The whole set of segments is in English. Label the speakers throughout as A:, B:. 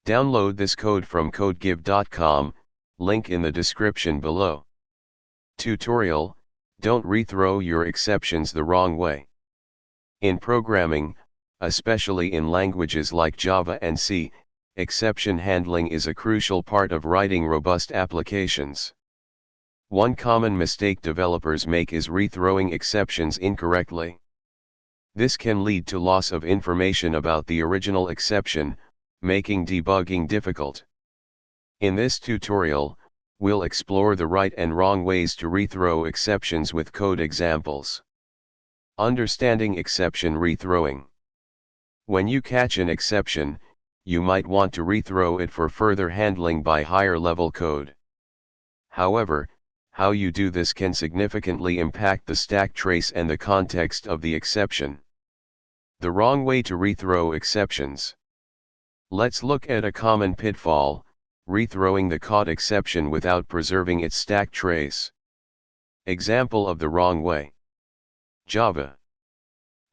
A: Download this code from codegive.com, link in the description below. Tutorial: Don't rethrow your exceptions the wrong way. In programming, especially in languages like Java and C, exception handling is a crucial part of writing robust applications. One common mistake developers make is rethrowing exceptions incorrectly. This can lead to loss of information about the original exception, making debugging difficult. In this tutorial, we'll explore the right and wrong ways to rethrow exceptions with code examples. Understanding exception rethrowing. When you catch an exception, you might want to rethrow it for further handling by higher-level code. However, how you do this can significantly impact the stack trace and the context of the exception. The wrong way to rethrow exceptions. Let's look at a common pitfall: rethrowing the caught exception without preserving its stack trace. Example of the wrong way. Java.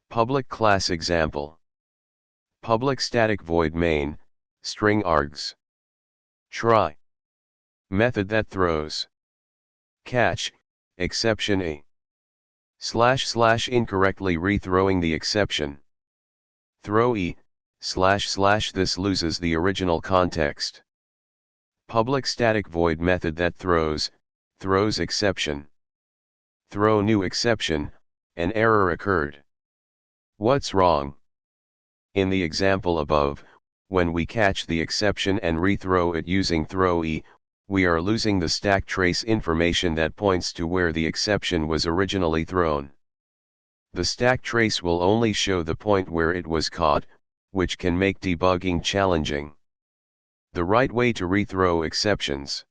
A: Public class example. Public static void main, string args. Try. Method that throws. Catch, exception a. / incorrectly rethrowing the exception. Throw e, / this loses the original context. Public static void method that throws exception. Throw new exception, an error occurred. What's wrong? In the example above, when we catch the exception and rethrow it using throw e, we are losing the stack trace information that points to where the exception was originally thrown. The stack trace will only show the point where it was caught, which can make debugging challenging. The right way to rethrow exceptions.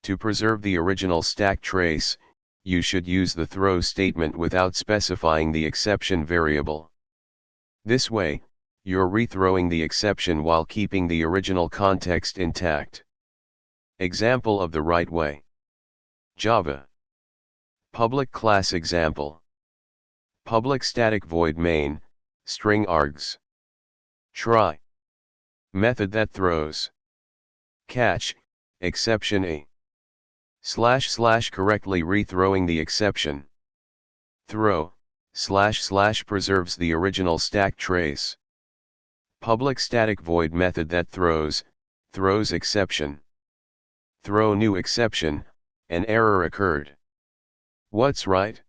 A: To preserve the original stack trace, you should use the throw statement without specifying the exception variable. This way, you're rethrowing the exception while keeping the original context intact. Example of the right way. Java. Public class example. Public static void main, string args. Try. Method that throws. Catch, exception a. / correctly rethrowing the exception. Throw, / preserves the original stack trace. Public static void method that throws exception. Throw new exception, an error occurred. What's right?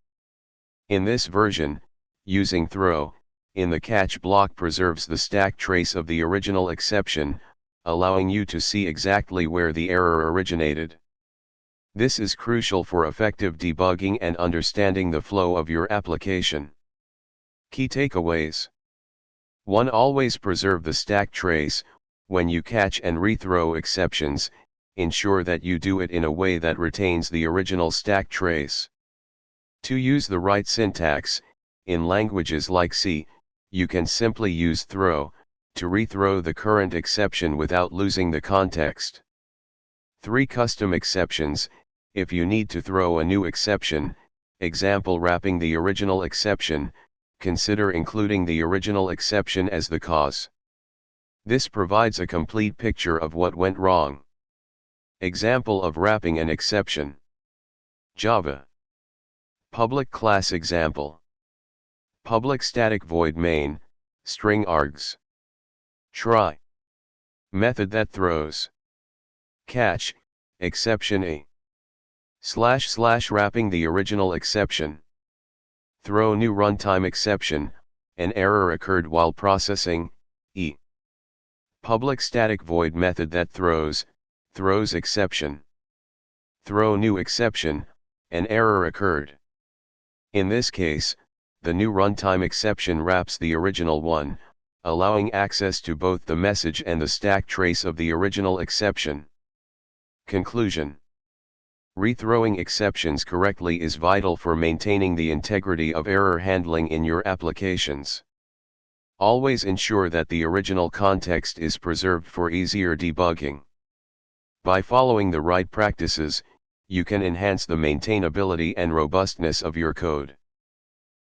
A: In this version, using throw in the catch block preserves the stack trace of the original exception, allowing you to see exactly where the error originated. This is crucial for effective debugging and understanding the flow of your application. Key takeaways. 1. Always preserve the stack trace. When you catch and rethrow exceptions, ensure that you do it in a way that retains the original stack trace. 2. Use the right syntax. In languages like C, you can simply use throw to rethrow the current exception without losing the context. 3. Custom exceptions. If you need to throw a new exception, example wrapping the original exception, consider including the original exception as the cause. This provides a complete picture of what went wrong. Example of wrapping an exception. Java. Public class example. Public static void main, string args. Try. Method that throws. Catch, exception a. / wrapping the original exception. Throw new runtime exception, an error occurred while processing, e. Public static void method that throws exception. Throw new exception, an error occurred. In this case, the new runtime exception wraps the original one, allowing access to both the message and the stack trace of the original exception. Conclusion. Rethrowing exceptions correctly is vital for maintaining the integrity of error handling in your applications. Always ensure that the original context is preserved for easier debugging. By following the right practices, you can enhance the maintainability and robustness of your code.